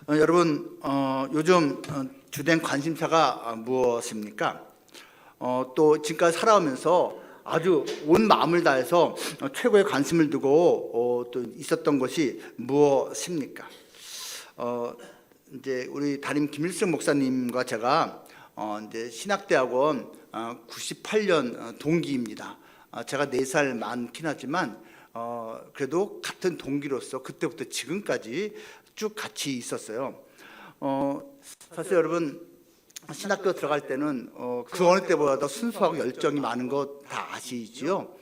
여러분, 요즘 주된 관심사가 무엇입니까? 또 지금까지 살아오면서 아주 온 마음을 다해서 최고의 관심을 두고 또 있었던 것이 무엇입니까? 이제 우리 담임 김일성 목사님과 제가 이제 신학대학원 98년 동기입니다. 제가 4살 많긴 하지만 그래도 같은 동기로서 그때부터 지금까지 쭉 같이 있었어요. 사실 여러분 신학교 들어갈 때는 그 어느 때보다 순수하고 열정이 많은 거 다 아시지요?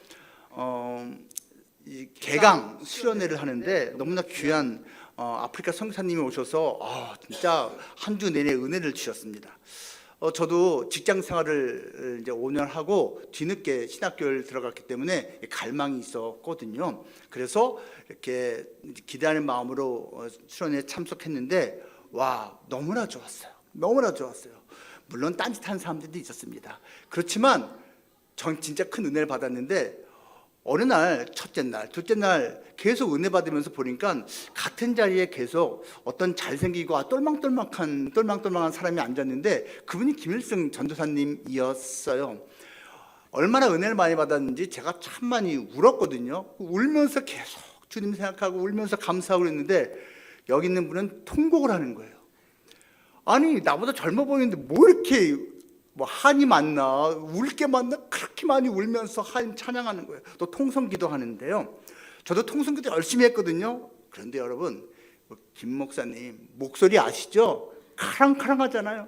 이 개강 수련회를 하는데 너무나 귀한 아프리카 선교사님이 오셔서 진짜 한 주 내내 은혜를 주셨습니다. 저도 직장 생활을 이제 5년 하고 뒤늦게 신학교를 들어갔기 때문에 갈망이 있었거든요. 그래서 이렇게 기대하는 마음으로 수련회에 참석했는데 와, 너무나 좋았어요. 너무나 좋았어요. 물론 딴짓한 사람들도 있었습니다. 그렇지만 전 진짜 큰 은혜를 받았는데 어느 날, 첫째 날, 둘째 날 계속 은혜 받으면서 보니까 같은 자리에 계속 어떤 잘생기고 똘망똘망한 사람이 앉았는데 그분이 김일성 전도사님이었어요. 얼마나 은혜를 많이 받았는지 제가 참 많이 울었거든요. 울면서 계속 주님 생각하고 울면서 감사하고 그랬는데 여기 있는 분은 통곡을 하는 거예요. 아니, 나보다 젊어 보이는데 뭐 이렇게 한이 많나, 울 게 많나, 그렇게 많이 울면서 하나님 찬양하는 거예요. 또 통성기도 하는데요. 저도 통성기도 열심히 했거든요. 그런데 여러분, 김 목사님 목소리 아시죠? 카랑카랑하잖아요.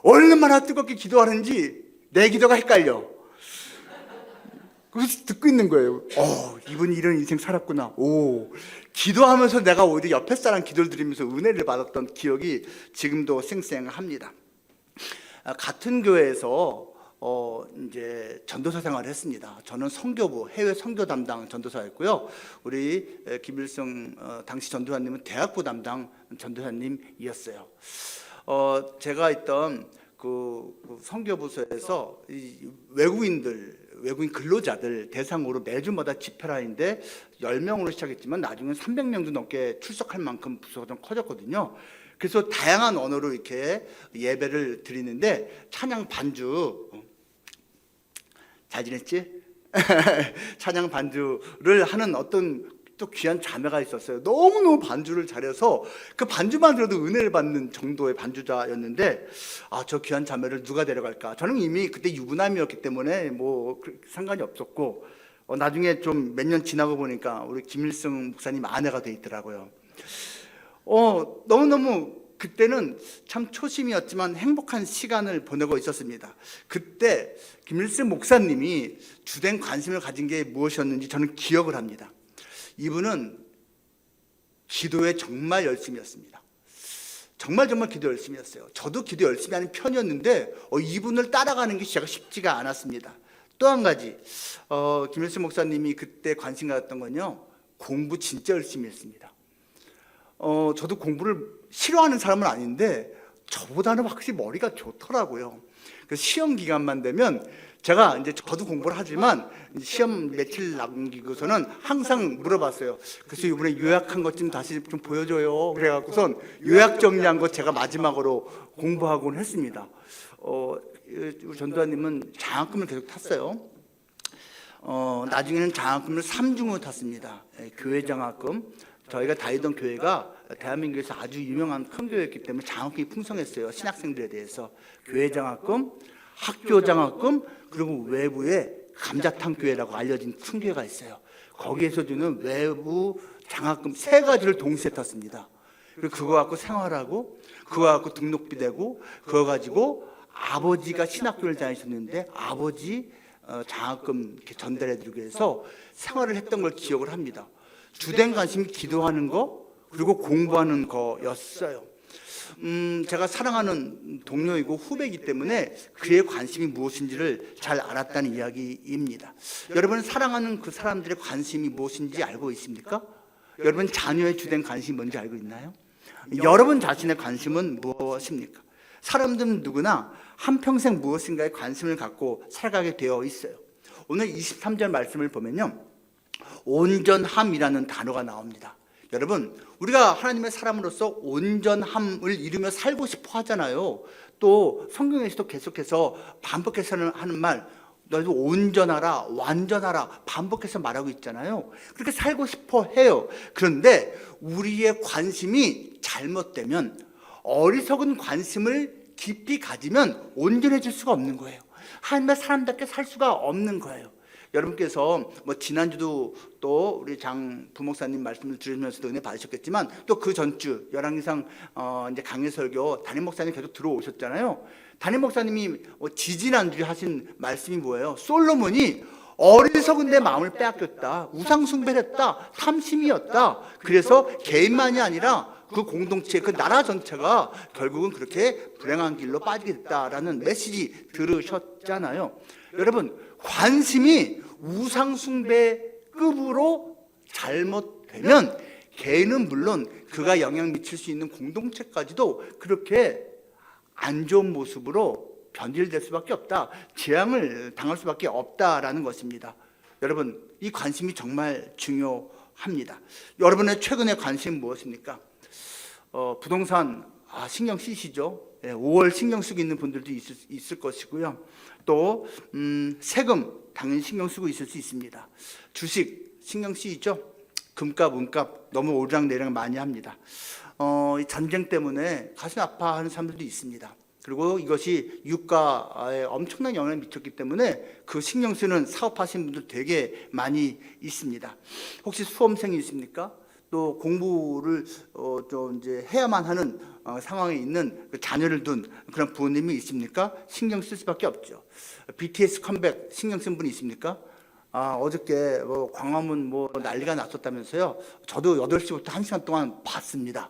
얼마나 뜨겁게 기도하는지 내 기도가 헷갈려. 그래서 듣고 있는 거예요. 이분이 이런 인생 살았구나. 기도하면서 내가 오히려 옆에 사람 기도를 드리면서 은혜를 받았던 기억이 지금도 생생합니다. 같은 교회에서 이제 전도사 생활을 했습니다. 저는 선교부, 해외 선교 담당 전도사였고요. 우리 김일성 당시 전도사님은 대학부 담당 전도사님이었어요. 제가 있던 그 선교부서에서 외국인 근로자들 대상으로 매주마다 집회를 하는데 10명으로 시작했지만 나중에 300명도 넘게 출석할 만큼 부서가 좀 커졌거든요. 그래서 다양한 언어로 이렇게 예배를 드리는데 찬양 반주 잘 지냈지? 찬양 반주를 하는 어떤 또 귀한 자매가 있었어요. 너무너무 반주를 잘해서 그 반주만 들어도 은혜를 받는 정도의 반주자였는데 저 귀한 자매를 누가 데려갈까? 저는 이미 그때 유부남이었기 때문에 뭐 상관이 없었고 나중에 좀 몇 년 지나고 보니까 우리 김일성 목사님 아내가 돼 있더라고요. 너무너무 그때는 참 초심이었지만 행복한 시간을 보내고 있었습니다. 그때 김일성 목사님이 주된 관심을 가진 게 무엇이었는지 저는 기억을 합니다. 이분은 기도에 정말 열심히 했습니다. 정말 기도 열심히 했어요. 저도 기도 열심히 하는 편이었는데 이분을 따라가는 게 제가 쉽지가 않았습니다. 또 한 가지 김일성 목사님이 그때 관심 가졌던 건요, 공부 진짜 열심히 했습니다. 저도 공부를 싫어하는 사람은 아닌데 저보다는 확실히 머리가 좋더라고요. 그래서 시험 기간만 되면 제가 이제 저도 공부를 하지만 시험 며칠 남기고서는 항상 물어봤어요. 그래서 이번에 요약한 것 좀 다시 좀 보여줘요. 그래갖고선 요약 정리한 것 제가 마지막으로 공부하곤 했습니다. 우리 전도사님은 장학금을 계속 탔어요. 나중에는 장학금을 3중으로 탔습니다. 교회 장학금. 저희가 다니던 교회가 대한민국에서 아주 유명한 큰 교회였기 때문에 장학금이 풍성했어요. 신학생들에 대해서. 교회 장학금, 학교 장학금, 그리고 외부에 감자탕 교회라고 알려진 큰 교회가 있어요. 거기에서 주는 외부 장학금 3가지를 동시에 탔습니다. 그리고 그거 갖고 생활하고, 그거 갖고 등록비 내고, 그거 가지고 아버지가 신학교를 다니셨는데 아버지 장학금 이렇게 전달해드리기 위해서 생활을 했던 걸 기억을 합니다. 주된 관심이 기도하는 거 그리고 공부하는 거였어요. 제가 사랑하는 동료이고 후배이기 때문에 그의 관심이 무엇인지를 잘 알았다는 이야기입니다. 여러분 사랑하는 그 사람들의 관심이 무엇인지 알고 있습니까? 여러분 자녀의 주된 관심이 뭔지 알고 있나요? 여러분 자신의 관심은 무엇입니까? 사람들은 누구나 한평생 무엇인가에 관심을 갖고 살아가게 되어 있어요. 오늘 23절 말씀을 보면요, 온전함이라는 단어가 나옵니다. 여러분, 우리가 하나님의 사람으로서 온전함을 이루며 살고 싶어 하잖아요. 또 성경에서도 계속해서 반복해서 하는 말, 너희도 온전하라, 완전하라 반복해서 말하고 있잖아요. 그렇게 살고 싶어 해요. 그런데 우리의 관심이 잘못되면, 어리석은 관심을 깊이 가지면 온전해질 수가 없는 거예요. 하나님의 사람답게 살 수가 없는 거예요. 여러분께서 뭐 지난주도 또 우리 장 부목사님 말씀을 들으면서도 은혜 받으셨겠지만, 또 그 전주 열왕기상 이제 강해 설교 담임 목사님 계속 들어오셨잖아요. 담임 목사님이 지지난주에 하신 말씀이 뭐예요? 솔로몬이 어리석은 내 마음을 빼앗겼다, 우상 숭배를 했다, 탐심이었다. 그래서 개인만이 아니라 그 공동체, 그 나라 전체가 결국은 그렇게 불행한 길로 빠지게 됐다라는 메시지 들으셨잖아요. 여러분, 관심이 우상숭배급으로 잘못되면 개인은 물론 그가 영향 미칠 수 있는 공동체까지도 그렇게 안 좋은 모습으로 변질될 수밖에 없다, 재앙을 당할 수밖에 없다라는 것입니다. 여러분, 이 관심이 정말 중요합니다. 여러분의 최근의 관심 무엇입니까? 부동산 신경 쓰시죠? 5월 신경 쓰고 있는 분들도 있을 것이고요. 또 세금 당연히 신경 쓰고 있을 수 있습니다. 주식 신경 쓰이죠? 금값, 은값 너무 오르락내리락 많이 합니다. 전쟁 때문에 가슴 아파하는 사람들도 있습니다. 그리고 이것이 유가에 엄청난 영향을 미쳤기 때문에 그 신경 쓰는 사업하시는 분들 되게 많이 있습니다. 혹시 수험생이 있습니까? 또 공부를 좀 이제 해야만 하는 상황에 있는 그 자녀를 둔 그런 부모님이 있습니까? 신경 쓸 수밖에 없죠. BTS 컴백 신경 쓴 분이 있습니까? 어저께 뭐 광화문 뭐 난리가 났었다면서요. 저도 8시부터 1시간 동안 봤습니다.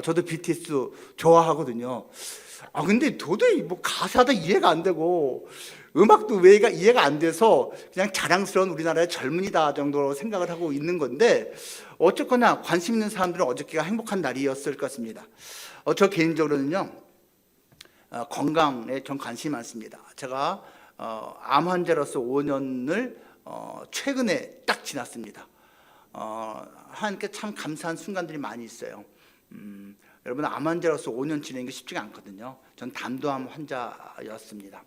저도 BTS 좋아하거든요. 근데 도저히 뭐 가사도 이해가 안 되고 음악도 왜 이해가 안 돼서 그냥 자랑스러운 우리나라의 젊은이다 정도로 생각을 하고 있는 건데, 어쨌거나 관심 있는 사람들은 어저께가 행복한 날이었을 것 같습니다. 저 개인적으로는요, 건강에 전 관심이 많습니다. 제가 암 환자로서 5년을 최근에 딱 지났습니다. 하나님께 참 감사한 순간들이 많이 있어요. 여러분, 암 환자로서 5년 지내는 게 쉽지가 않거든요. 전 담도암 환자였습니다.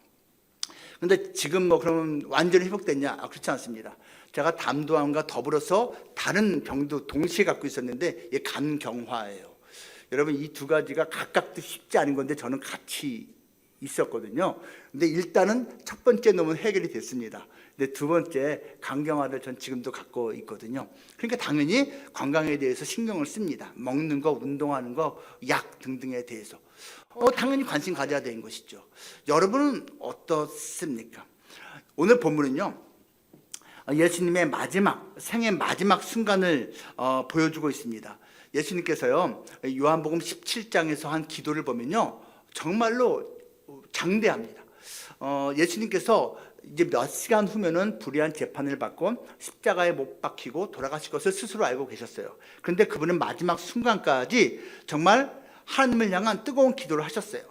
근데 지금 뭐 그러면 완전히 회복됐냐? 그렇지 않습니다. 제가 담도암과 더불어서 다른 병도 동시에 갖고 있었는데, 이게 간경화예요. 여러분, 이 두 가지가 각각도 쉽지 않은 건데 저는 같이 있었거든요. 근데 일단은 첫 번째 놈은 해결이 됐습니다. 근데 두 번째 간경화를 전 지금도 갖고 있거든요. 그러니까 당연히 건강에 대해서 신경을 씁니다. 먹는 거, 운동하는 거, 약 등등에 대해서 당연히 관심 가져야 되는 것이죠. 여러분은 어떻습니까? 오늘 본문은요, 예수님의 생의 마지막 순간을 보여주고 있습니다. 예수님께서요, 요한복음 17장에서 한 기도를 보면요, 정말로 장대합니다. 예수님께서 이제 몇 시간 후면은 불의한 재판을 받고 십자가에 못 박히고 돌아가실 것을 스스로 알고 계셨어요. 그런데 그분은 마지막 순간까지 정말 하나님을 향한 뜨거운 기도를 하셨어요.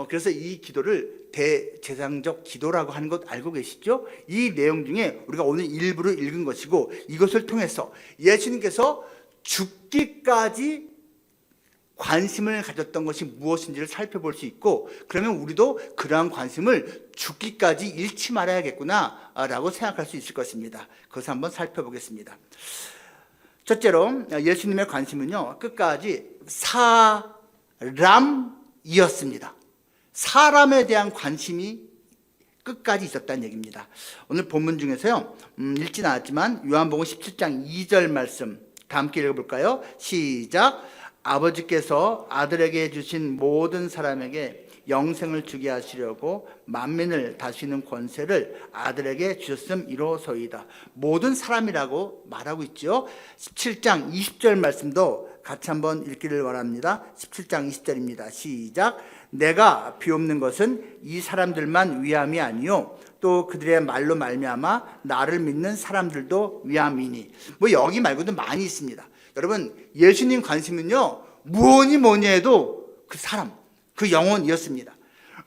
그래서 이 기도를 대제사장적 기도라고 하는 것 알고 계시죠? 이 내용 중에 우리가 오늘 일부를 읽은 것이고, 이것을 통해서 예수님께서 죽기까지 관심을 가졌던 것이 무엇인지를 살펴볼 수 있고, 그러면 우리도 그러한 관심을 죽기까지 잃지 말아야겠구나 라고 생각할 수 있을 것입니다. 그것을 한번 살펴보겠습니다. 첫째로 예수님의 관심은요, 끝까지 사람이었습니다. 사람에 대한 관심이 끝까지 있었다는 얘기입니다. 오늘 본문 중에서요, 읽진 않았지만 요한복음 17장 2절 말씀 다 함께 읽어볼까요? 시작. 아버지께서 아들에게 주신 모든 사람에게 영생을 주게 하시려고 만민을 다스리는 권세를 아들에게 주셨음이로소이다. 모든 사람이라고 말하고 있죠. 17장 20절 말씀도 같이 한번 읽기를 바랍니다. 17장 20절입니다. 시작. 내가 비옵는 것은 이 사람들만 위함이 아니요 또 그들의 말로 말미암아 나를 믿는 사람들도 위함이니. 뭐 여기 말고도 많이 있습니다. 여러분, 예수님 관심은요, 뭐니 해도 그 사람, 그 영혼이었습니다.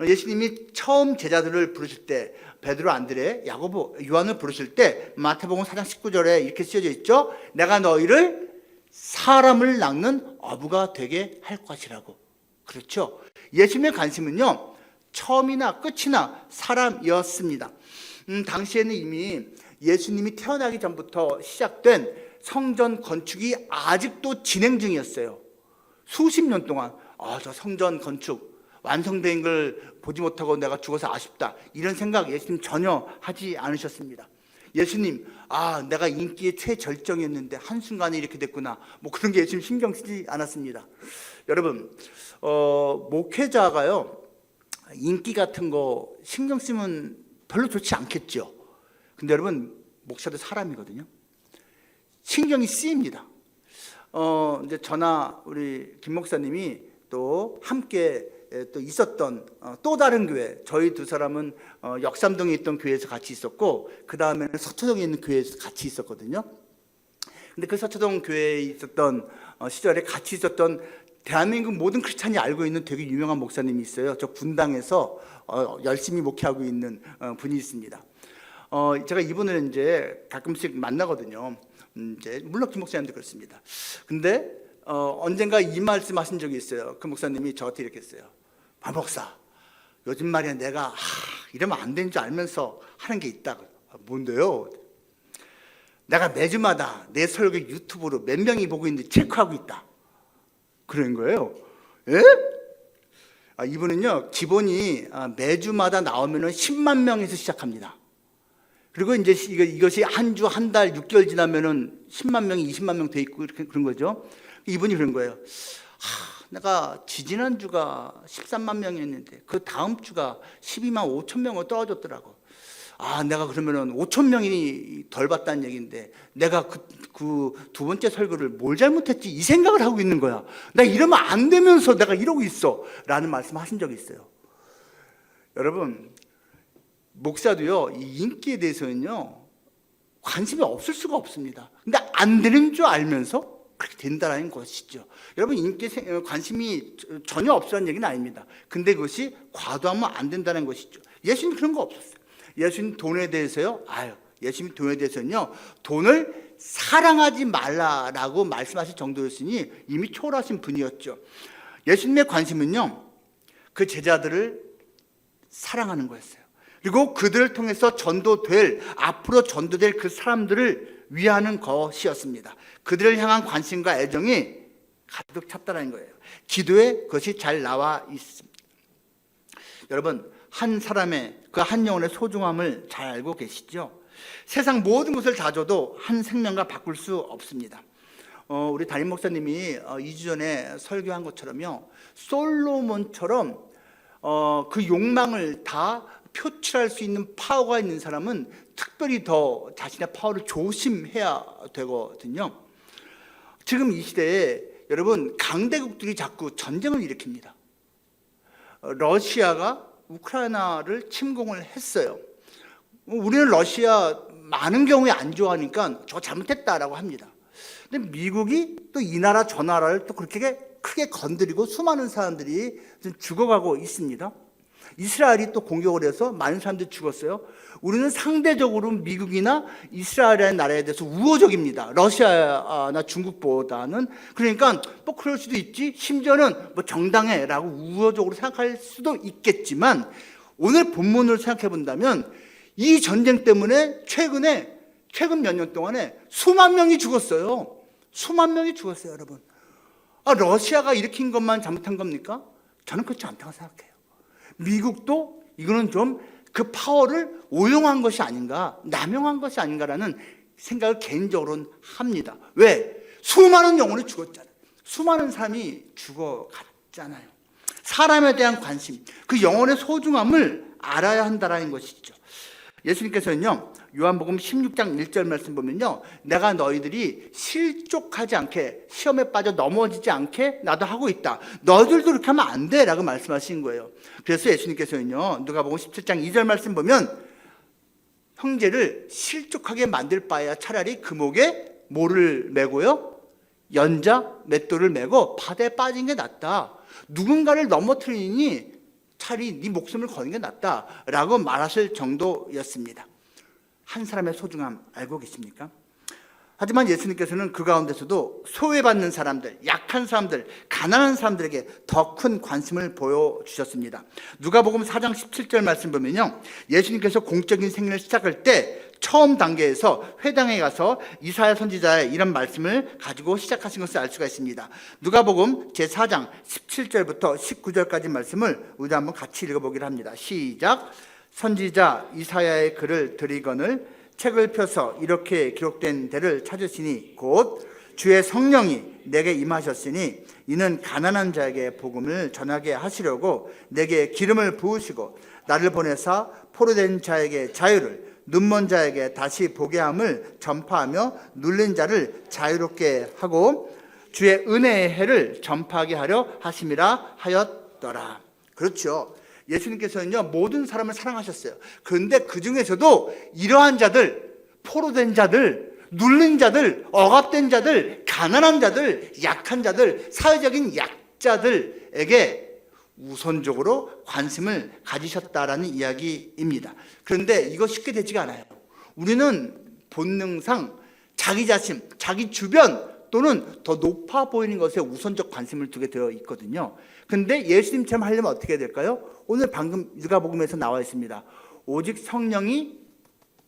예수님이 처음 제자들을 부르실 때, 베드로, 안드레, 야고보, 요한을 부르실 때 마태복음 4장 19절에 이렇게 쓰여져 있죠. 내가 너희를 사람을 낚는 어부가 되게 할 것이라고. 그렇죠? 예수님의 관심은요, 처음이나 끝이나 사람이었습니다. 당시에는 이미 예수님이 태어나기 전부터 시작된 성전 건축이 아직도 진행 중이었어요. 수십 년 동안 저 성전 건축 완성된 걸 보지 못하고 내가 죽어서 아쉽다, 이런 생각 예수님 전혀 하지 않으셨습니다. 예수님, 내가 인기의 최절정이었는데 한순간에 이렇게 됐구나, 뭐 그런 게 예수님 신경 쓰지 않았습니다. 여러분, 목회자가요, 인기 같은 거 신경 쓰면 별로 좋지 않겠죠. 근데 여러분, 목사도 사람이거든요. 신경이 쓰입니다. 이제 저나 우리 김 목사님이 또 함께 또 있었던 또 다른 교회, 저희 두 사람은 역삼동에 있던 교회에서 같이 있었고, 그 다음에는 서초동에 있는 교회에서 같이 있었거든요. 근데 그 서초동 교회에 있었던 시절에 같이 있었던 대한민국 모든 크리스찬이 알고 있는 되게 유명한 목사님이 있어요. 저 분당에서 열심히 목회하고 있는 분이 있습니다. 제가 이분을 이제 가끔씩 만나거든요. 이제 물론 김 목사님도 그렇습니다. 근데 언젠가 이 말씀 하신 적이 있어요. 그 목사님이 저한테 이렇게 했어요. 박 목사, 요즘 말이야 내가 이러면 안 되는 줄 알면서 하는 게 있다. 뭔데요? 내가 매주마다 내 설교 유튜브로 몇 명이 보고 있는지 체크하고 있다. 그런 거예요. 예? 이분은요, 기본이 매주마다 나오면은 10만 명에서 시작합니다. 그리고 이제 이것이 한 주, 한 달, 6개월 지나면은 10만 명이 20만 명 돼 있고 그런 거죠. 이분이 그런 거예요. 내가 지지난주가 13만 명이었는데 그 다음 주가 12만 5천 명으로 떨어졌더라고. 내가 그러면은 5천 명이 덜 받다는 얘기인데 내가 그 두 번째 설교를 뭘 잘못했지, 이 생각을 하고 있는 거야. 나 이러면 안 되면서 내가 이러고 있어, 라는 말씀 하신 적이 있어요. 여러분, 목사도요, 이 인기에 대해서는요 관심이 없을 수가 없습니다. 근데 안 되는 줄 알면서 그렇게 된다는 것이죠. 여러분, 인기에 관심이 전혀 없으라는 얘기는 아닙니다. 근데 그것이 과도하면 안 된다는 것이죠. 예수님 그런 거 없었어요. 예수님 돈에 대해서요, 예수님 돈에 대해서는요, 돈을 사랑하지 말라라고 말씀하실 정도였으니 이미 초월하신 분이었죠. 예수님의 관심은요, 그 제자들을 사랑하는 거였어요. 그리고 그들을 통해서 앞으로 전도될 그 사람들을 위하는 것이었습니다. 그들을 향한 관심과 애정이 가득 찼다는 거예요. 기도에 그것이 잘 나와 있습니다. 여러분, 한 사람의 그 한 영혼의 소중함을 잘 알고 계시죠? 세상 모든 것을 다 줘도 한 생명과 바꿀 수 없습니다. 우리 담임 목사님이 2주 전에 설교한 것처럼요, 솔로몬처럼 그 욕망을 다 표출할 수 있는 파워가 있는 사람은 특별히 더 자신의 파워를 조심해야 되거든요. 지금 이 시대에 여러분, 강대국들이 자꾸 전쟁을 일으킵니다. 러시아가 우크라이나를 침공을 했어요. 우리는 러시아 많은 경우에 안 좋아하니까 저거 잘못했다라고 합니다. 근데 미국이 또 이 나라 저 나라를 또 그렇게 크게 건드리고 수많은 사람들이 죽어가고 있습니다. 이스라엘이 또 공격을 해서 많은 사람들이 죽었어요. 우리는 상대적으로 미국이나 이스라엘이라는 나라에 대해서 우호적입니다. 러시아나 중국보다는. 그러니까 뭐 그럴 수도 있지, 심지어는 뭐 정당해라고 우호적으로 생각할 수도 있겠지만, 오늘 본문을 생각해 본다면 이 전쟁 때문에 최근 몇 년 동안에 수만 명이 죽었어요. 수만 명이 죽었어요, 여러분. 러시아가 일으킨 것만 잘못한 겁니까? 저는 그렇지 않다고 생각해요. 미국도 이거는 좀 그 파워를 오용한 것이 아닌가, 남용한 것이 아닌가라는 생각을 개인적으로는 합니다. 왜? 수많은 영혼이 죽었잖아요. 수많은 사람이 죽어갔잖아요. 사람에 대한 관심, 그 영혼의 소중함을 알아야 한다는 것이죠. 예수님께서는요, 요한복음 16장 1절 말씀 보면요, 내가 너희들이 실족하지 않게, 시험에 빠져 넘어지지 않게 나도 하고 있다. 너희들도 그렇게 하면 안 돼 라고 말씀하신 거예요. 그래서 예수님께서는요, 누가복음 17장 2절 말씀 보면, 형제를 실족하게 만들 바에야 차라리 금옥에 뭐를 메고요? 연자 맷돌을 메고 바다에 빠진 게 낫다. 누군가를 넘어뜨리니 차라리 네 목숨을 거는 게 낫다라고 말하실 정도였습니다. 한 사람의 소중함 알고 계십니까? 하지만 예수님께서는 그 가운데서도 소외받는 사람들, 약한 사람들, 가난한 사람들에게 더 큰 관심을 보여주셨습니다. 누가복음 4장 17절 말씀 보면요, 예수님께서 공적인 생애를 시작할 때 처음 단계에서 회당에 가서 이사야 선지자의 이런 말씀을 가지고 시작하신 것을 알 수가 있습니다. 누가복음 제4장 17절부터 19절까지 말씀을 우리 한번 같이 읽어보기로 합니다. 시작. 선지자 이사야의 글을 들이거늘 책을 펴서 이렇게 기록된 데를 찾으시니 곧 주의 성령이 내게 임하셨으니 이는 가난한 자에게 복음을 전하게 하시려고 내게 기름을 부으시고 나를 보내사 포로된 자에게 자유를, 눈먼 자에게 다시 보게 함을 전파하며 눌린 자를 자유롭게 하고 주의 은혜의 해를 전파하게 하려 하심이라 하였더라. 그렇죠. 예수님께서는요, 모든 사람을 사랑하셨어요. 그런데 그 중에서도 이러한 자들, 포로된 자들, 눌린 자들, 억압된 자들, 가난한 자들, 약한 자들, 사회적인 약자들에게 우선적으로 관심을 가지셨다라는 이야기입니다. 그런데 이거 쉽게 되지가 않아요. 우리는 본능상 자기 자신, 자기 주변 또는 더 높아 보이는 것에 우선적 관심을 두게 되어 있거든요. 그런데 예수님처럼 하려면 어떻게 해야 될까요? 오늘 방금 누가복음에서 나와 있습니다. 오직 성령이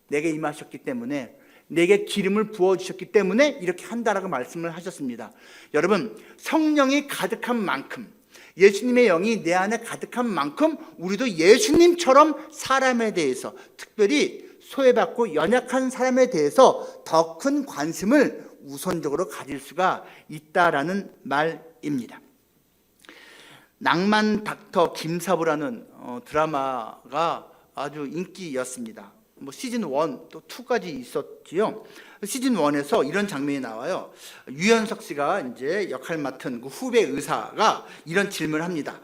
내게 임하셨기 때문에, 내게 기름을 부어주셨기 때문에 이렇게 한다라고 말씀을 하셨습니다. 여러분, 성령이 가득한 만큼, 예수님의 영이 내 안에 가득한 만큼 우리도 예수님처럼 사람에 대해서, 특별히 소외받고 연약한 사람에 대해서 더 큰 관심을 우선적으로 가질 수가 있다라는 말입니다. 낭만 닥터 김사부라는 드라마가 아주 인기였습니다. 시즌 1 또 2까지 있었지요. 시즌 1에서 이런 장면이 나와요. 유연석 씨가 이제 역할 맡은 그 후배 의사가 이런 질문을 합니다.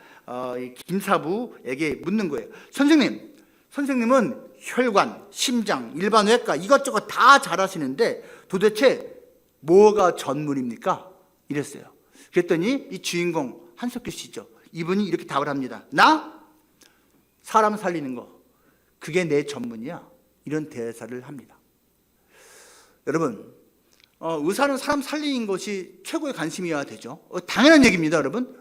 김사부에게 묻는 거예요. 선생님은 혈관, 심장, 일반외과 이것저것 다 잘하시는데 도대체 뭐가 전문입니까? 이랬어요. 그랬더니 이 주인공 한석규 씨죠. 이분이 이렇게 답을 합니다. 나? 사람 살리는 거. 그게 내 전문이야. 이런 대사를 합니다. 여러분, 의사는 사람 살리는 것이 최고의 관심이어야 되죠. 당연한 얘기입니다, 여러분.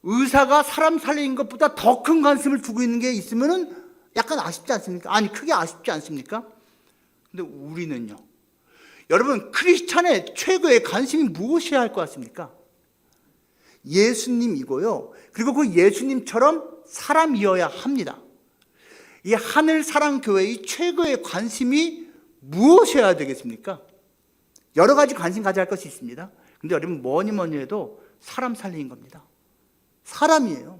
의사가 사람 살리는 것보다 더 큰 관심을 두고 있는 게 있으면은 약간 아쉽지 않습니까? 아니, 크게 아쉽지 않습니까? 근데 우리는요. 여러분, 크리스찬의 최고의 관심이 무엇이어야 할 것 같습니까? 예수님이고요. 그리고 그 예수님처럼 사람이어야 합니다. 이 하늘사랑교회의 최고의 관심이 무엇이어야 되겠습니까? 여러 가지 관심 가져야 할 것이 있습니다. 근데 여러분, 뭐니 해도 사람 살리는 겁니다. 사람이에요.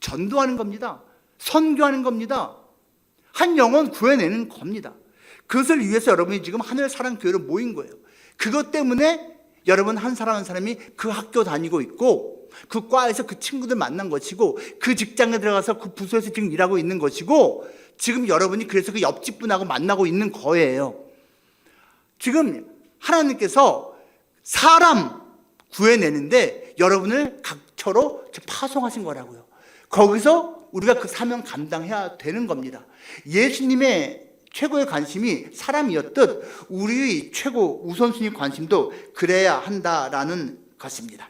전도하는 겁니다. 선교하는 겁니다. 한 영혼 구해내는 겁니다. 그것을 위해서 여러분이 지금 하늘사랑교회로 모인 거예요. 그것 때문에 여러분 한 사람 한 사람이 그 학교 다니고 있고, 그 과에서 그 친구들 만난 것이고, 그 직장에 들어가서 그 부서에서 지금 일하고 있는 것이고, 지금 여러분이 그래서 그 옆집 분하고 만나고 있는 거예요. 지금 하나님께서 사람 구해내는데 여러분을 각처로 파송하신 거라고요. 거기서 우리가 그 사명 감당해야 되는 겁니다. 예수님의 최고의 관심이 사람이었듯 우리의 최고 우선순위 관심도 그래야 한다라는 것입니다.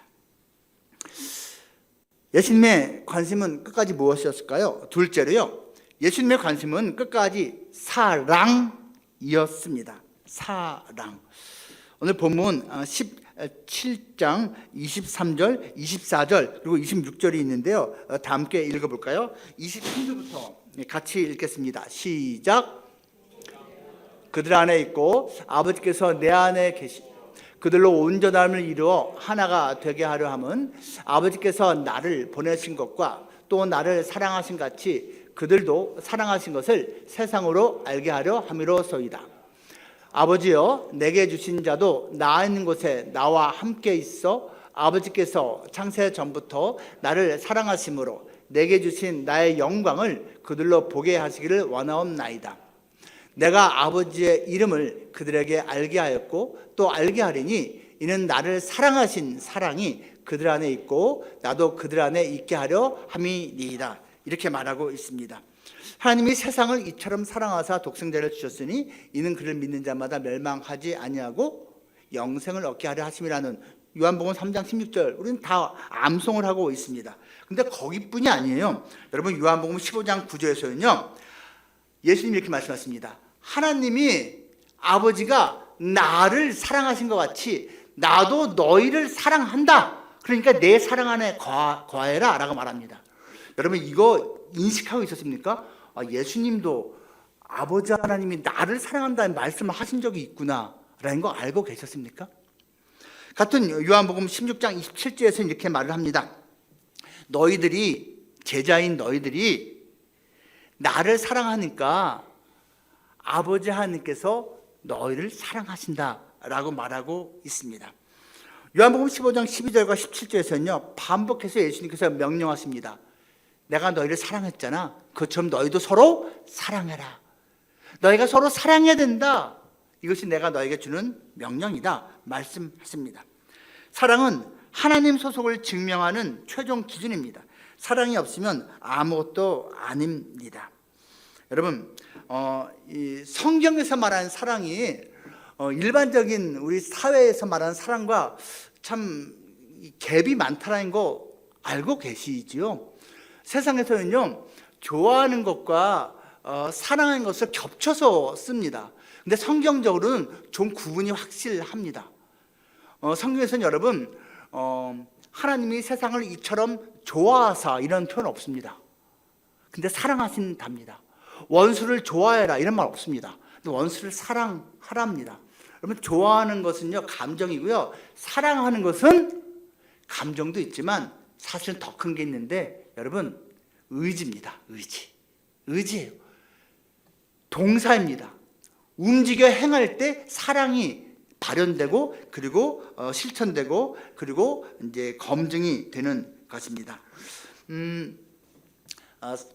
예수님의 관심은 끝까지 무엇이었을까요? 둘째로요, 예수님의 관심은 끝까지 사랑이었습니다. 사랑. 오늘 본문 17장 23절, 24절 그리고 26절이 있는데요. 다 함께 읽어볼까요? 23절부터 같이 읽겠습니다. 시작. 그들 안에 있고 아버지께서 내 안에 계시 그들로 온전함을 이루어 하나가 되게 하려 함은 아버지께서 나를 보내신 것과 또 나를 사랑하신 같이 그들도 사랑하신 것을 세상으로 알게 하려 함이로소이다. 아버지여, 내게 주신 자도 나 있는 곳에 나와 함께 있어 아버지께서 창세 전부터 나를 사랑하심으로 내게 주신 나의 영광을 그들로 보게 하시기를 원하옵나이다. 내가 아버지의 이름을 그들에게 알게 하였고 또 알게 하리니 이는 나를 사랑하신 사랑이 그들 안에 있고 나도 그들 안에 있게 하려 함이니이다. 이렇게 말하고 있습니다. 하나님이 세상을 이처럼 사랑하사 독생자를 주셨으니 이는 그를 믿는 자마다 멸망하지 아니하고 영생을 얻게 하려 하심이라는 요한복음 3장 16절 우리는 다 암송을 하고 있습니다. 근데 거기뿐이 아니에요. 여러분 요한복음 15장 9절에서는요 예수님이 이렇게 말씀하십니다. 하나님이 아버지가 나를 사랑하신 것 같이 나도 너희를 사랑한다. 그러니까 내 사랑 안에 거하여라 라고 말합니다. 여러분 이거 인식하고 있었습니까? 예수님도 아버지 하나님이 나를 사랑한다는 말씀을 하신 적이 있구나 라는 거 알고 계셨습니까? 같은 요한복음 16장 27절에서 이렇게 말을 합니다. 너희들이 제자인 너희들이 나를 사랑하니까 아버지 하나님께서 너희를 사랑하신다 라고 말하고 있습니다. 요한복음 15장 12절과 17절에서는요 반복해서 예수님께서 명령하십니다. 내가 너희를 사랑했잖아. 그처럼 너희도 서로 사랑해라. 너희가 서로 사랑해야 된다. 이것이 내가 너에게 주는 명령이다 말씀하십니다. 사랑은 하나님 소속을 증명하는 최종 기준입니다. 사랑이 없으면 아무것도 아닙니다. 여러분 이 성경에서 말하는 사랑이 일반적인 우리 사회에서 말하는 사랑과 참 갭이 많다는 거 알고 계시지요? 세상에서는요 좋아하는 것과 사랑하는 것을 겹쳐서 씁니다. 근데 성경적으로는 좀 구분이 확실합니다. 성경에서는 여러분 하나님이 세상을 이처럼 좋아하사 이런 표현 없습니다. 근데 사랑하신답니다. 원수를 좋아해라 이런 말 없습니다. 근데 원수를 사랑하랍니다. 여러분 좋아하는 것은요 감정이고요, 사랑하는 것은 감정도 있지만 사실은 더 큰 게 있는데 여러분 의지입니다. 의지예요. 동사입니다. 움직여 행할 때 사랑이 발현되고 그리고 실천되고 그리고 이제 검증이 되는 것입니다.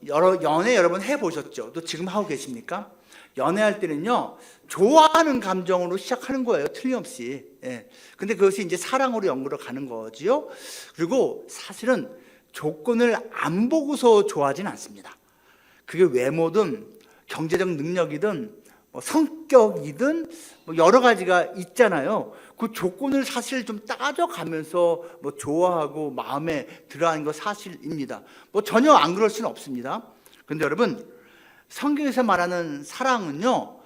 여러 연애 여러분 해보셨죠? 또 지금 하고 계십니까? 연애할 때는요 좋아하는 감정으로 시작하는 거예요, 틀림없이. 예. 근데 그것이 이제 사랑으로 연구로 가는 거지요. 그리고 사실은 조건을 안 보고서 좋아하진 않습니다. 그게 외모든 경제적 능력이든 성격이든 여러 가지가 있잖아요. 그 조건을 사실 좀 따져가면서 좋아하고 마음에 들어하는 거 사실입니다. 전혀 안 그럴 수는 없습니다. 그런데 여러분 성경에서 말하는 사랑은요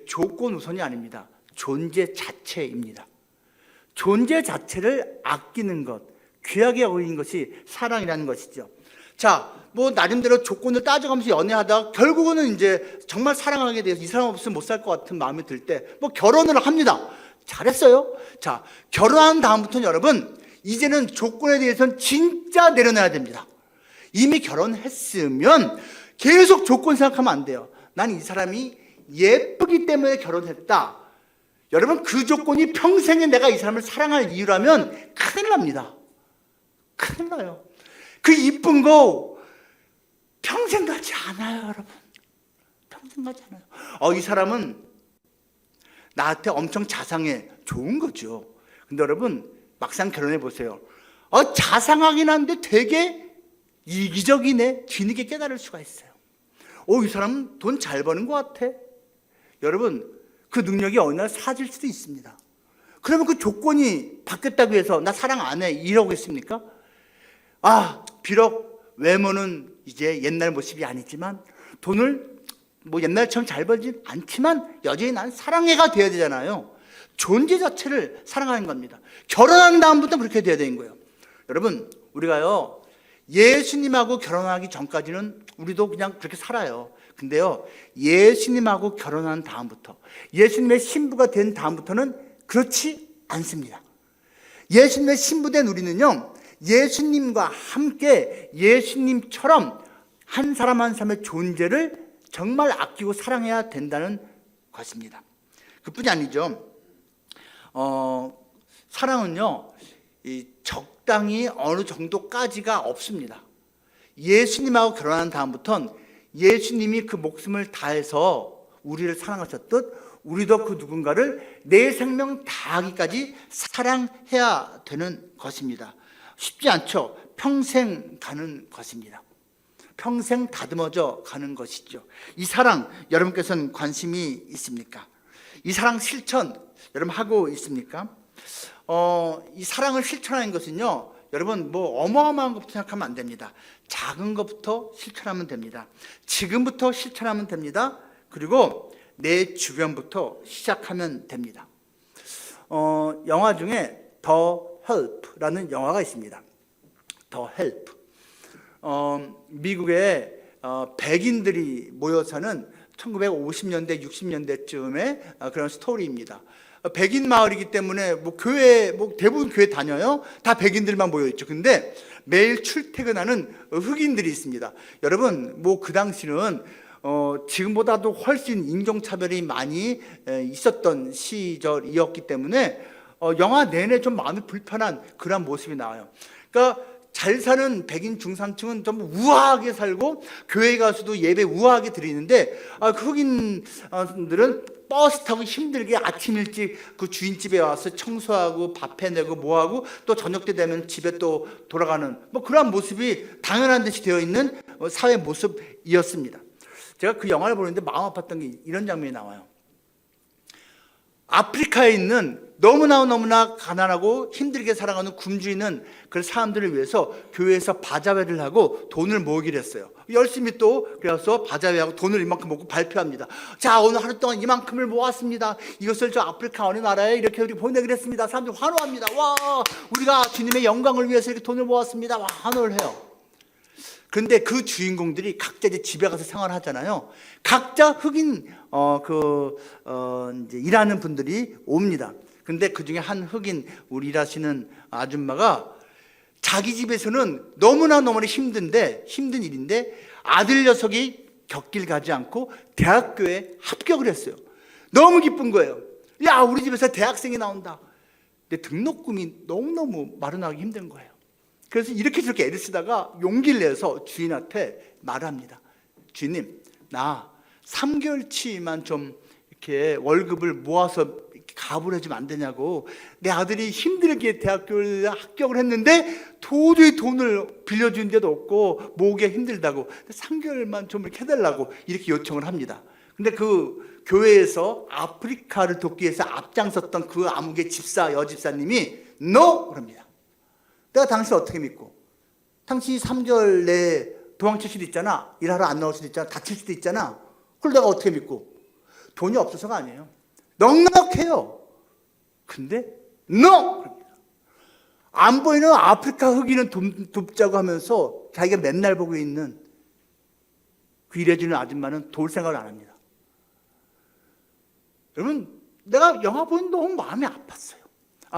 조건 우선이 아닙니다. 존재 자체입니다. 존재 자체를 아끼는 것, 귀하게 여기는 것이 사랑이라는 것이죠. 자, 나름대로 조건을 따져가면서 연애하다가 결국은 이제 정말 사랑하게 돼서 이 사람 없으면 못 살 것 같은 마음이 들 때 결혼을 합니다. 잘했어요. 자, 결혼한 다음부터는 여러분 이제는 조건에 대해서는 진짜 내려놔야 됩니다. 이미 결혼했으면 계속 조건 생각하면 안 돼요. 난 이 사람이 예쁘기 때문에 결혼했다. 여러분 그 조건이 평생에 내가 이 사람을 사랑할 이유라면 큰일 납니다. 큰일 나요. 그 이쁜 거 평생 가지 않아요, 여러분. 평생 가지 않아요. 이 사람은 나한테 엄청 자상해. 좋은 거죠. 근데 여러분 막상 결혼해 보세요. 자상하긴 한데 되게 이기적이네. 뒤늦게 깨달을 수가 있어요. 이 사람은 돈 잘 버는 것 같아. 여러분 그 능력이 어느 날 사라질 수도 있습니다. 그러면 그 조건이 바뀌었다고 해서 나 사랑 안 해 이러겠습니까? 비록 외모는 이제 옛날 모습이 아니지만 돈을 옛날처럼 잘 벌진 않지만 여전히 난 사랑해가 돼야 되잖아요. 존재 자체를 사랑하는 겁니다. 결혼한 다음부터 그렇게 돼야 되는 거예요. 여러분 우리가요 예수님하고 결혼하기 전까지는 우리도 그냥 그렇게 살아요. 근데요 예수님하고 결혼한 다음부터, 예수님의 신부가 된 다음부터는 그렇지 않습니다. 예수님의 신부된 우리는요 예수님과 함께 예수님처럼 한 사람 한 사람의 존재를 정말 아끼고 사랑해야 된다는 것입니다. 그뿐이 아니죠. 사랑은요 적당히 어느 정도까지가 없습니다. 예수님하고 결혼한 다음부터는 예수님이 그 목숨을 다해서 우리를 사랑하셨듯 우리도 그 누군가를 내 생명 다하기까지 사랑해야 되는 것입니다. 쉽지 않죠. 평생 가는 것입니다. 평생 다듬어져 가는 것이죠. 이 사랑 여러분께서는 관심이 있습니까? 이 사랑 실천 여러분 하고 있습니까? 이 사랑을 실천하는 것은요, 여러분 뭐 어마어마한 것부터 생각하면 안 됩니다. 작은 것부터 실천하면 됩니다. 지금부터 실천하면 됩니다. 그리고 내 주변부터 시작하면 됩니다. 영화 중에 더 헬프라는 영화가 있습니다. 더 헬프. 미국의 백인들이 모여 사는 1950년대, 60년대쯤의 그런 스토리입니다. 백인 마을이기 때문에 뭐 교회, 뭐 대부분 교회 다녀요. 다 백인들만 모여 있죠. 근데 매일 출퇴근하는 흑인들이 있습니다. 여러분, 뭐 그 당시는 지금보다도 훨씬 인종차별이 많이 있었던 시절이었기 때문에 영화 내내 좀 마음이 불편한 그런 모습이 나와요. 그러니까 잘 사는 백인 중산층은 좀 우아하게 살고 교회 가서도 예배 우아하게 드리는데 그 흑인들은 버스 타고 힘들게 아침 일찍 그 주인집에 와서 청소하고 밥 해내고 뭐하고 또 저녁 때 되면 집에 또 돌아가는 뭐 그런 모습이 당연한 듯이 되어 있는 사회 모습이었습니다. 제가 그 영화를 보는데 마음 아팠던 게 이런 장면이 나와요. 아프리카에 있는 너무나 가난하고 힘들게 살아가는 굶주리는 그 사람들을 위해서 교회에서 바자회를 하고 돈을 모으기로 했어요. 열심히 또 그래서 바자회하고 돈을 이만큼 모으고 발표합니다. 자, 오늘 하루 동안 이만큼을 모았습니다. 이것을 저 아프리카 어느 나라에 이렇게 우리 보내기로 했습니다. 사람들이 환호합니다. 와, 우리가 주님의 영광을 위해서 이렇게 돈을 모았습니다. 와, 환호를 해요. 그런데 그 주인공들이 각자 이제 집에 가서 생활하잖아요. 각자 흑인 이제 일하는 분들이 옵니다. 근데 그 중에 한 흑인 우리 일하시는 아줌마가 자기 집에서는 너무나 힘든 일인데 아들 녀석이 격길 가지 않고 대학교에 합격을 했어요. 너무 기쁜 거예요. 야, 우리 집에서 대학생이 나온다. 근데 등록금이 너무너무 마련하기 힘든 거예요. 그래서 이렇게 저렇게 애를 쓰다가 용기를 내서 주인한테 말합니다. 주인님, 나 3개월치만 좀 이렇게 월급을 모아서 가불 해주면 안 되냐고. 내 아들이 힘들게 대학교를 합격을 했는데 도저히 돈을 빌려준 데도 없고 모으기가 힘들다고 3개월만 좀 이렇게 해달라고 이렇게 요청을 합니다. 근데 그 교회에서 아프리카를 돕기 위해서 앞장섰던 그 암흑의 여집사님이 NO! 그럽니다. 내가 당신을 어떻게 믿고, 당신이 3개월 내에 도망칠 수도 있잖아. 일하러 안 나올 수도 있잖아. 다칠 수도 있잖아. 그걸 내가 어떻게 믿고. 돈이 없어서가 아니에요. 넉넉해요. 근데 NO! 안 보이는 아프리카 흑인은 돕자고 하면서 자기가 맨날 보고 있는 그 일해주는 아줌마는 도울 생각을 안 합니다. 여러분, 내가 영화 보는 너무 마음이 아팠어요.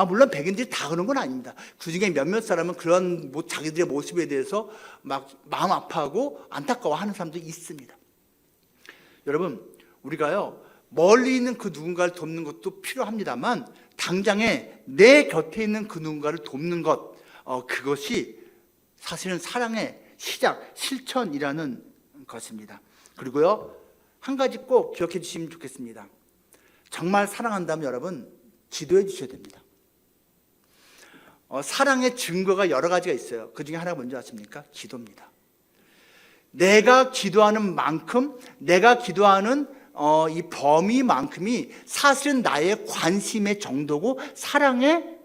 물론 백인들이 다 그런 건 아닙니다. 그 중에 몇몇 사람은 그런 자기들의 모습에 대해서 막 마음 아파하고 안타까워하는 사람도 있습니다. 여러분, 우리가요 멀리 있는 그 누군가를 돕는 것도 필요합니다만 당장에 내 곁에 있는 그 누군가를 돕는 것, 그것이 사실은 사랑의 시작, 실천이라는 것입니다. 그리고요, 한 가지 꼭 기억해 주시면 좋겠습니다. 정말 사랑한다면 여러분 기도해 주셔야 됩니다. 사랑의 증거가 여러 가지가 있어요. 그 중에 하나가 뭔지 아십니까? 기도입니다. 내가 기도하는 만큼, 내가 기도하는 이 범위만큼이 사실은 나의 관심의 정도고 사랑의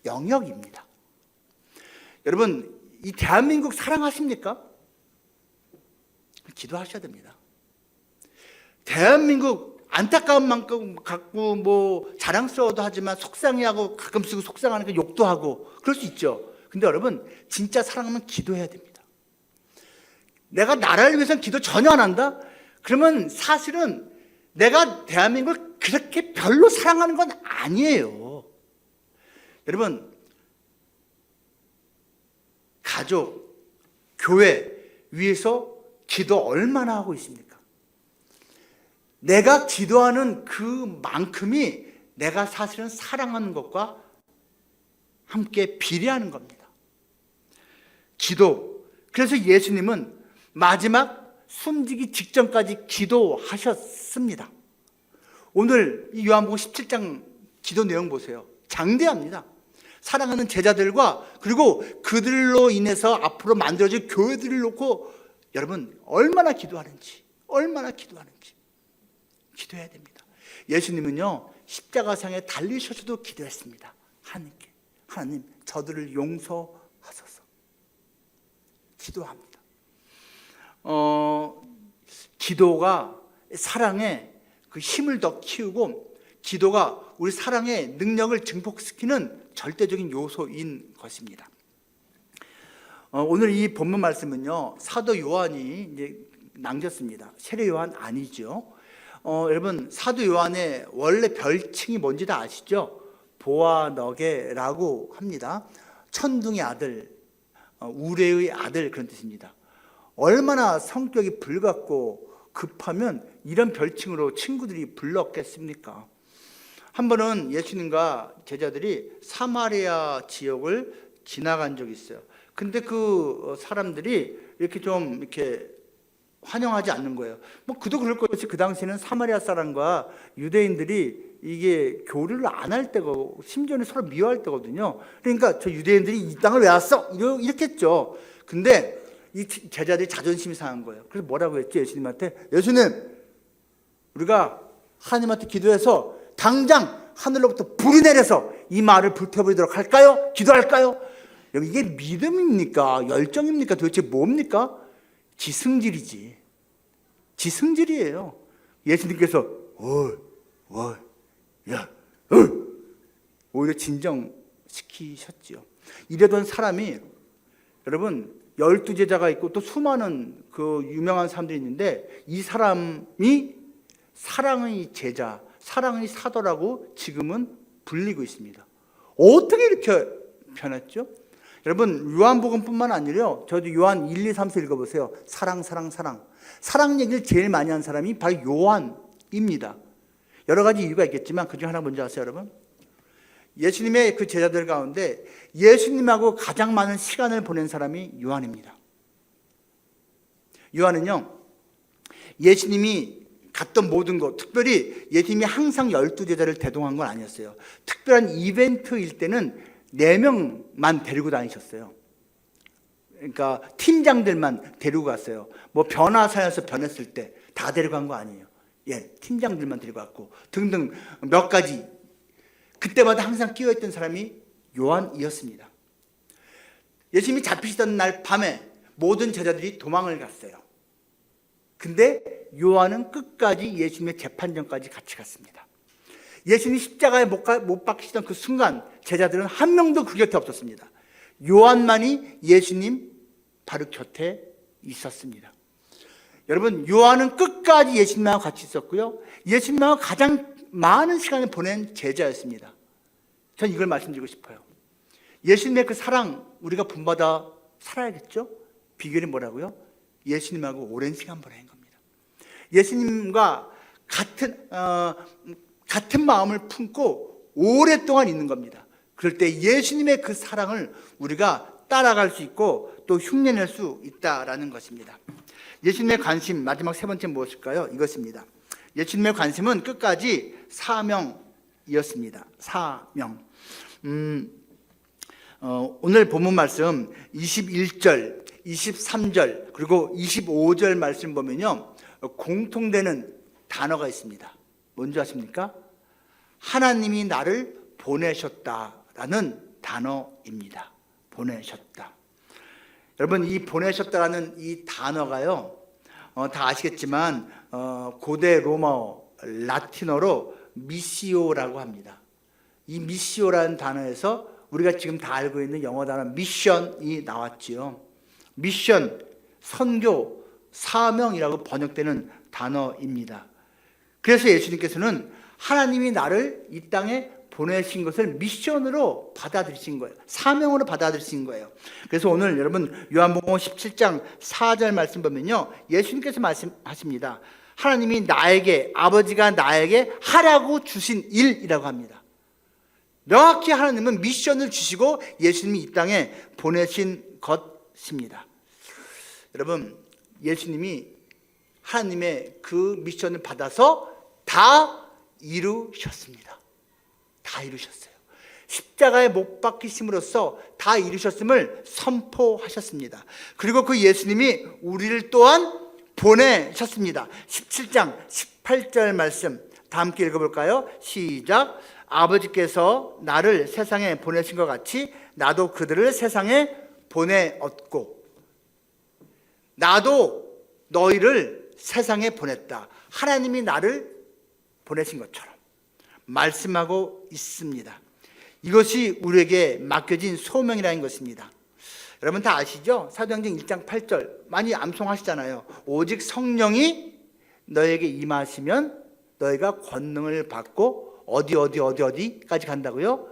영역입니다. 여러분, 이 대한민국 사랑하십니까? 기도하셔야 됩니다. 대한민국 안타까운 만큼 갖고 뭐 자랑스러워도 하지만 속상해하고 가끔씩 속상하니까 욕도 하고 그럴 수 있죠. 근데 여러분, 진짜 사랑하면 기도해야 됩니다. 내가 나라를 위해서는 기도 전혀 안 한다? 그러면 사실은 내가 대한민국을 그렇게 별로 사랑하는 건 아니에요. 여러분, 가족, 교회 위해서 기도 얼마나 하고 있습니까? 내가 기도하는 그만큼이 내가 사실은 사랑하는 것과 함께 비례하는 겁니다. 기도. 그래서 예수님은 마지막 숨지기 직전까지 기도하셨습니다. 오늘 이 요한복음 17장 기도 내용 보세요. 장대합니다. 사랑하는 제자들과 그리고 그들로 인해서 앞으로 만들어질 교회들을 놓고 여러분 얼마나 기도하는지 기도해야 됩니다. 예수님은요 십자가상에 달리셔서도 기도했습니다. 하나님께, 하나님 저들을 용서하소서. 기도합니다. 기도가 사랑의 그 힘을 더 키우고 기도가 우리 사랑의 능력을 증폭시키는 절대적인 요소인 것입니다. 오늘 이 본문 말씀은요 사도 요한이 이제 남겼습니다. 세례 요한 아니죠. 여러분 사도 요한의 원래 별칭이 뭔지 다 아시죠? 보아너게라고 합니다. 천둥의 아들, 우레의 아들 그런 뜻입니다. 얼마나 성격이 불같고 급하면 이런 별칭으로 친구들이 불렀겠습니까? 한 번은 예수님과 제자들이 사마리아 지역을 지나간 적이 있어요. 근데 그 사람들이 이렇게 좀 이렇게 환영하지 않는 거예요. 뭐 그도 그럴 것이 그 당시에는 사마리아 사람과 유대인들이 이게 교류를 안 할 때고 심지어는 서로 미워할 때거든요. 그러니까 저 유대인들이 이 땅을 왜 왔어? 이렇게 했죠. 근데 이 제자들이 자존심이 상한 거예요. 그래서 뭐라고 했죠? 예수님한테, 예수님 우리가 하나님한테 기도해서 당장 하늘로부터 불이 내려서 이 말을 불태워버리도록 할까요? 기도할까요? 여러분 이게 믿음입니까? 열정입니까? 도대체 뭡니까? 지승질이지. 지승질이에요. 예수님께서 오히려 진정시키셨지요. 이러던 사람이 여러분 12제자가 있고 또 수많은 그 유명한 사람들이 있는데 이 사람이 사랑의 제자, 사랑의 사도라고 지금은 불리고 있습니다. 어떻게 이렇게 변했죠? 여러분 요한복음뿐만 아니라 저도 요한 1, 2, 3, 4 읽어보세요. 사랑 얘기를 제일 많이 한 사람이 바로 요한입니다. 여러 가지 이유가 있겠지만 그중 하나 뭔지 아세요 여러분? 예수님의 그 제자들 가운데 예수님하고 가장 많은 시간을 보낸 사람이 요한입니다. 요한은요 예수님이 갔던 모든 것, 특별히 예수님이 항상 12제자를 대동한 건 아니었어요. 특별한 이벤트일 때는 4명만 데리고 다니셨어요. 그러니까 팀장들만 데리고 갔어요. 뭐 변화사에서 변했을 때 다 데리고 간 거 아니에요. 팀장들만 데리고 갔고 등등 몇 가지. 그때마다 항상 끼어있던 사람이 요한이었습니다. 예수님이 잡히시던 날 밤에 모든 제자들이 도망을 갔어요. 근데 요한은 끝까지 예수님의 재판전까지 같이 갔습니다. 예수님이 십자가에 못 박히시던 그 순간 제자들은 한 명도 그 곁에 없었습니다. 요한만이 예수님 바로 곁에 있었습니다. 여러분 요한은 끝까지 예수님하고 같이 있었고요. 예수님하고 가장 많은 시간을 보낸 제자였습니다. 전 이걸 말씀드리고 싶어요. 예수님의 그 사랑 우리가 본받아 살아야겠죠? 비결이 뭐라고요? 예수님하고 오랜 시간 보낸 겁니다. 예수님과 같은 마음을 품고 오랫동안 있는 겁니다. 그럴 때 예수님의 그 사랑을 우리가 따라갈 수 있고 또 흉내낼 수 있다라는 것입니다. 예수님의 관심 마지막 세 번째 무엇일까요? 이것입니다. 예수님의 관심은 끝까지 사명이었습니다. 사명. 오늘 본문 말씀 21절, 23절 그리고 25절 말씀 보면요 공통되는 단어가 있습니다. 뭔지 아십니까? 하나님이 나를 보내셨다라는 단어입니다. 보내셨다. 여러분 이 보내셨다라는 이 단어가요 다 아시겠지만 고대 로마어 라틴어로 미시오라고 합니다. 이 미시오라는 단어에서 우리가 지금 다 알고 있는 영어 단어 미션이 나왔지요. 미션, 선교, 사명이라고 번역되는 단어입니다. 그래서 예수님께서는 하나님이 나를 이 땅에 보내신 것을 미션으로 받아들이신 거예요. 사명으로 받아들이신 거예요. 그래서 오늘 여러분 요한복음 17장 4절 말씀 보면요 예수님께서 말씀하십니다. 하나님이 나에게, 아버지가 나에게 하라고 주신 일이라고 합니다. 명확히 하나님은 미션을 주시고 예수님이 이 땅에 보내신 것입니다. 여러분 예수님이 하나님의 그 미션을 받아서 다 이루셨습니다. 다 이루셨어요. 십자가에 못 박히심으로써 다 이루셨음을 선포하셨습니다. 그리고 그 예수님이 우리를 또한 보내셨습니다. 17장 18절 말씀 다 함께 읽어볼까요? 시작. 아버지께서 나를 세상에 보내신 것 같이 나도 그들을 세상에 보내었고 나도 너희를 세상에 보냈다. 하나님이 나를 보내신 것처럼 말씀하고 있습니다. 이것이 우리에게 맡겨진 소명이라는 것입니다. 여러분 다 아시죠? 사도행전 1장 8절 많이 암송하시잖아요. 오직 성령이 너에게 임하시면 너희가 권능을 받고 어디까지 간다고요?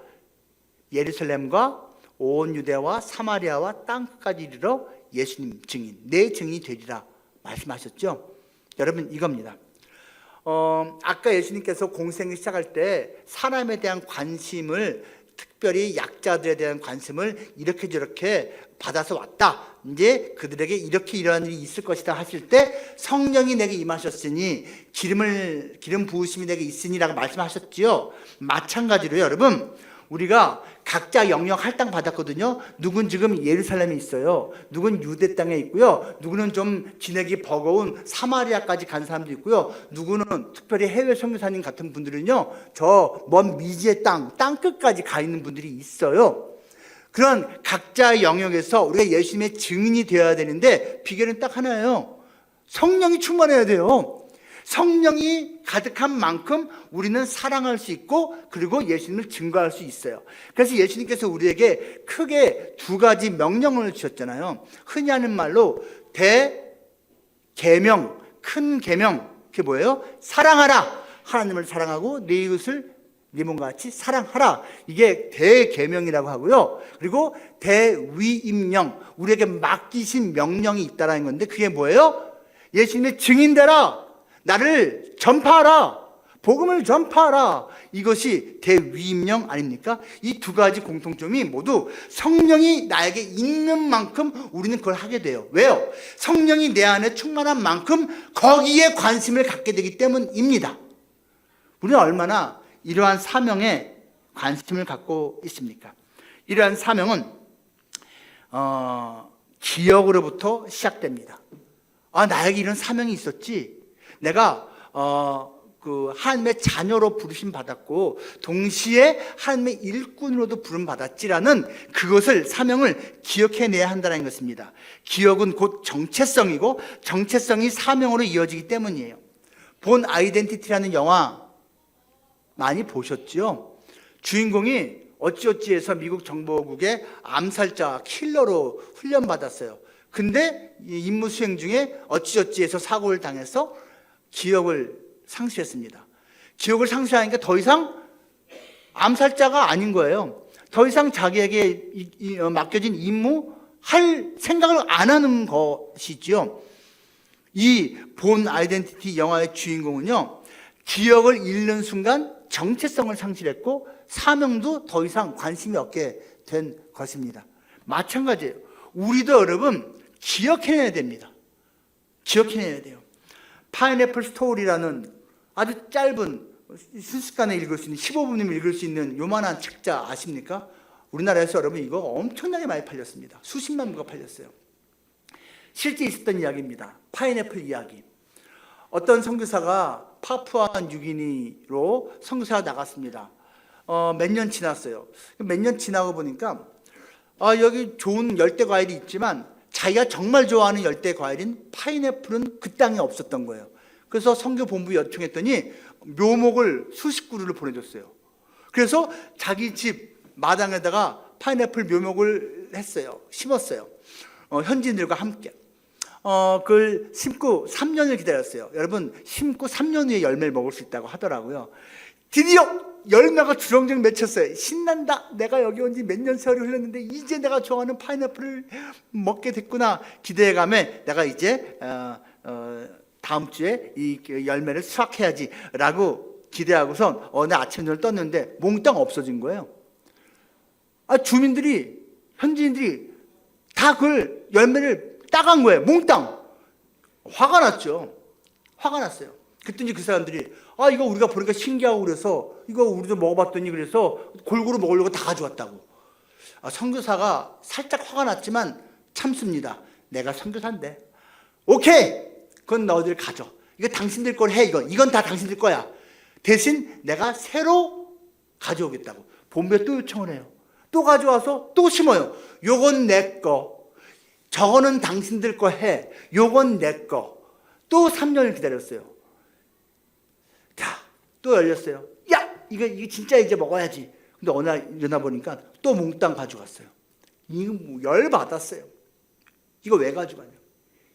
예루살렘과 온 유대와 사마리아와 땅끝까지 이르러 예수님 증인, 내 증인이 되리라 말씀하셨죠? 여러분 이겁니다. 아까 예수님께서 공생을 시작할 때 사람에 대한 관심을, 특별히 약자들에 대한 관심을 이렇게 저렇게 받아서 왔다. 이제 그들에게 이렇게 이러한 일이 있을 것이다 하실 때 성령이 내게 임하셨으니 기름 부으심이 내게 있으니라고 말씀하셨지요. 마찬가지로 여러분 우리가 각자 영역 할당 받았거든요. 누군 지금 예루살렘에 있어요. 누군 유대 땅에 있고요. 누구는 좀 지내기 버거운 사마리아까지 간 사람도 있고요. 누구는 특별히 해외 선교사님 같은 분들은요, 저 먼 미지의 땅 끝까지 가 있는 분들이 있어요. 그런 각자의 영역에서 우리가 예수님의 증인이 되어야 되는데 비결은 딱 하나예요. 성령이 충만해야 돼요. 성령이 가득한 만큼 우리는 사랑할 수 있고 그리고 예수님을 증거할 수 있어요. 그래서 예수님께서 우리에게 크게 두 가지 명령을 주셨잖아요. 흔히 하는 말로 대계명, 큰 계명, 그게 뭐예요? 사랑하라. 하나님을 사랑하고 내 이웃을 네 몸과 같이 사랑하라. 이게 대계명이라고 하고요. 그리고 대위임령, 우리에게 맡기신 명령이 있다라는 건데 그게 뭐예요? 예수님의 증인되라. 나를 전파하라. 복음을 전파하라. 이것이 대위임령 아닙니까? 이 두 가지 공통점이 모두 성령이 나에게 있는 만큼 우리는 그걸 하게 돼요. 왜요? 성령이 내 안에 충만한 만큼 거기에 관심을 갖게 되기 때문입니다. 우리는 얼마나 이러한 사명에 관심을 갖고 있습니까? 이러한 사명은 기억으로부터 시작됩니다. 나에게 이런 사명이 있었지. 내가 그 하나님의 자녀로 부르심 받았고 동시에 하나님의 일꾼으로도 부름 받았지라는 그것을, 사명을 기억해내야 한다는 것입니다. 기억은 곧 정체성이고 정체성이 사명으로 이어지기 때문이에요. 본 아이덴티티라는 영화 많이 보셨죠? 주인공이 어찌어찌해서 미국 정보국의 암살자, 킬러로 훈련받았어요. 근데 임무 수행 중에 어찌어찌해서 사고를 당해서 기억을 상실했습니다. 기억을 상실하니까 더 이상 암살자가 아닌 거예요. 더 이상 자기에게 맡겨진 임무 할 생각을 안 하는 것이지요. 이 본 아이덴티티 영화의 주인공은요, 기억을 잃는 순간 정체성을 상실했고 사명도 더 이상 관심이 없게 된 것입니다. 마찬가지예요. 우리도 여러분 기억해내야 됩니다. 기억해내야 돼요. 파인애플 스토리라는 아주 짧은, 순식간에 읽을 수 있는, 15분이면 읽을 수 있는 요만한 책자 아십니까? 우리나라에서 여러분 이거 엄청나게 많이 팔렸습니다. 수십만 부가 팔렸어요. 실제 있었던 이야기입니다. 파인애플 이야기. 어떤 선교사가 파푸아 뉴기니로 선교사가 나갔습니다. 몇 년 지났어요. 몇 년 지나고 보니까 여기 좋은 열대 과일이 있지만 자기가 정말 좋아하는 열대 과일인 파인애플은 그 땅에 없었던 거예요. 그래서 선교 본부에 요청했더니 묘목을 수십 그루를 보내줬어요. 그래서 자기 집 마당에다가 파인애플 묘목을 했어요. 심었어요. 현지인들과 함께. 그걸 심고 3년을 기다렸어요. 여러분, 심고 3년 후에 열매를 먹을 수 있다고 하더라고요. 드디어 열매가 주렁주렁 맺혔어요. 신난다. 내가 여기 온 지 몇 년 세월이 흘렀는데 이제 내가 좋아하는 파인애플을 먹게 됐구나. 기대감에 내가 이제 다음 주에 이 열매를 수확해야지 라고 기대하고선 어느 아침 눈을 떴는데 몽땅 없어진 거예요. 주민들이, 현지인들이 다 그걸 열매를 따간 거예요. 몽땅. 화가 났죠. 화가 났어요. 그랬더니 그 사람들이 아, 이거 우리가 보니까 신기하고 그래서 이거 우리도 먹어봤더니 그래서 골고루 먹으려고 다 가져왔다고. 선교사가 살짝 화가 났지만 참습니다. 내가 선교사인데. 오케이, 그건 너희들 가져. 이거 당신들 걸 해. 이건 다 당신들 거야. 대신 내가 새로 가져오겠다고. 본부에 또 요청을 해요. 또 가져와서 또 심어요. 요건 내 거, 저거는 당신들 거 해. 요건 내 거. 또 3년을 기다렸어요. 자, 또 열렸어요. 야, 이거 진짜 이제 먹어야지. 근데 어느 날 일어나 보니까 또 몽땅 가져갔어요. 이거 열 받았어요. 이거 왜 가져가냐?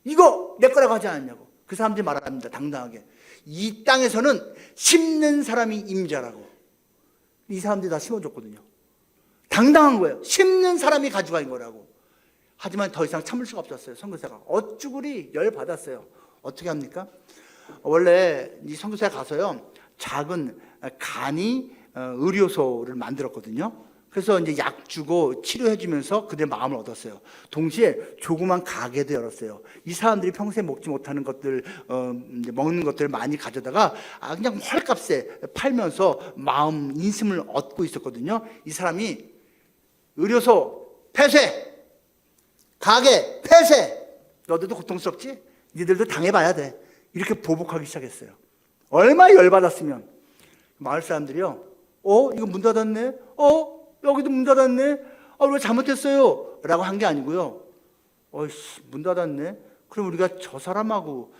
이거 내 거라고 하지 않았냐고. 그 사람들이 말합니다. 당당하게. 이 땅에서는 심는 사람이 임자라고. 이 사람들이 다 심어줬거든요. 당당한 거예요. 심는 사람이 가져간 거라고. 하지만 더 이상 참을 수가 없었어요. 선교사가 어쭈구리 열 받았어요. 어떻게 합니까? 원래 이 선교사에 가서요, 작은 간이 의료소를 만들었거든요. 그래서 이제 약 주고 치료해 주면서 그들의 마음을 얻었어요. 동시에 조그만 가게도 열었어요. 이 사람들이 평소에 먹지 못하는 것들, 이제 먹는 것들을 많이 가져다가 그냥 헐값에 팔면서 마음, 인심을 얻고 있었거든요. 이 사람이 의료소 폐쇄, 가게 폐쇄, 너들도 고통스럽지? 니들도 당해봐야 돼. 이렇게 보복하기 시작했어요. 얼마나 열받았으면. 마을 사람들이요, 이거 문 닫았네? 여기도 문 닫았네? 우리가 잘못했어요 라고 한 게 아니고요, 문 닫았네? 그럼 우리가 저 사람하고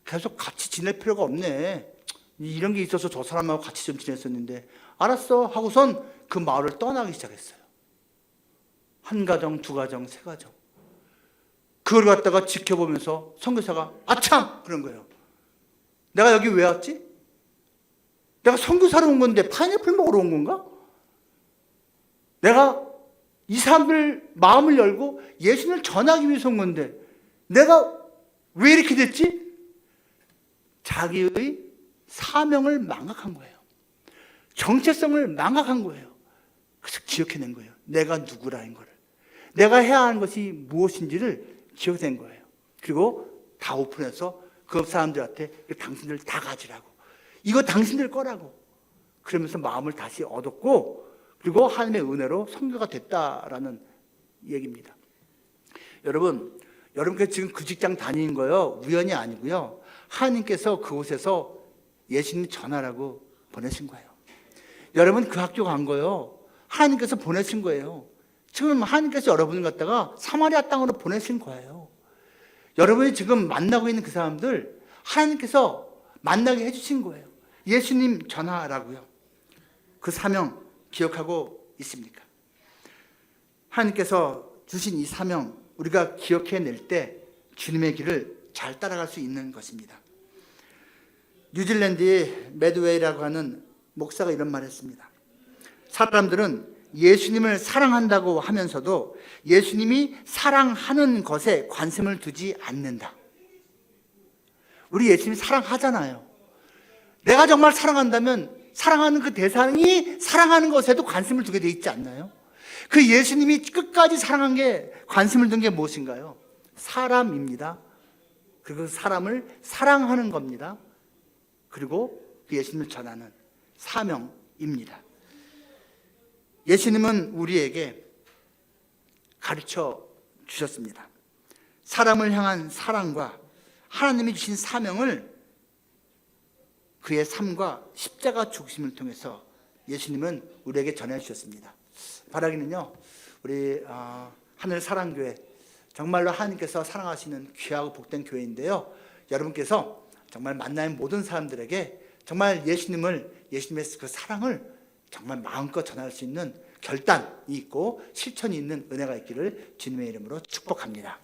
계속 같이 지낼 필요가 없네. 이런 게 있어서 저 사람하고 같이 좀 지냈었는데, 알았어 하고선 그 마을을 떠나기 시작했어요. 한 가정, 두 가정, 세 가정. 그걸 갖다가 지켜보면서 선교사가 아참! 그런 거예요. 내가 여기 왜 왔지? 내가 선교사로 온 건데 파인애플 먹으러 온 건가? 내가 이 사람들 마음을 열고 예수님을 전하기 위해서 온 건데 내가 왜 이렇게 됐지? 자기의 사명을 망각한 거예요. 정체성을 망각한 거예요. 그래서 기억해낸 거예요. 내가 누구라는 거를. 내가 해야 하는 것이 무엇인지를 기억된 거예요. 그리고 다 오픈해서 그 사람들한테 당신들 다 가지라고. 이거 당신들 거라고. 그러면서 마음을 다시 얻었고, 그리고 하나님의 은혜로 선교가 됐다라는 얘기입니다. 여러분께서 지금 그 직장 다니는 거요, 우연이 아니고요. 하나님께서 그곳에서 예수님 전하라고 보내신 거예요. 여러분 그 학교 간 거요, 하나님께서 보내신 거예요. 지금 하나님께서 여러분을 갖다가 사마리아 땅으로 보내신 거예요. 여러분이 지금 만나고 있는 그 사람들 하나님께서 만나게 해주신 거예요. 예수님 전하라고요. 그 사명 기억하고 있습니까? 하나님께서 주신 이 사명 우리가 기억해낼 때 주님의 길을 잘 따라갈 수 있는 것입니다. 뉴질랜드의 매드웨이라고 하는 목사가 이런 말을 했습니다. 사람들은 예수님을 사랑한다고 하면서도 예수님이 사랑하는 것에 관심을 두지 않는다. 우리 예수님 사랑하잖아요. 내가 정말 사랑한다면 사랑하는 그 대상이 사랑하는 것에도 관심을 두게 돼 있지 않나요? 그 예수님이 끝까지 사랑한 게, 관심을 둔 게 무엇인가요? 사람입니다. 그리고 사람을 사랑하는 겁니다. 그리고 그 예수님을 전하는 사명입니다. 예수님은 우리에게 가르쳐 주셨습니다. 사람을 향한 사랑과 하나님이 주신 사명을 그의 삶과 십자가 죽으심을 통해서 예수님은 우리에게 전해주셨습니다. 바라기는요, 우리 하늘사랑교회 정말로 하나님께서 사랑하시는 귀하고 복된 교회인데요, 여러분께서 정말 만나는 모든 사람들에게 정말 예수님의 그 사랑을 정말 마음껏 전할 수 있는 결단이 있고 실천이 있는 은혜가 있기를 주님의 이름으로 축복합니다.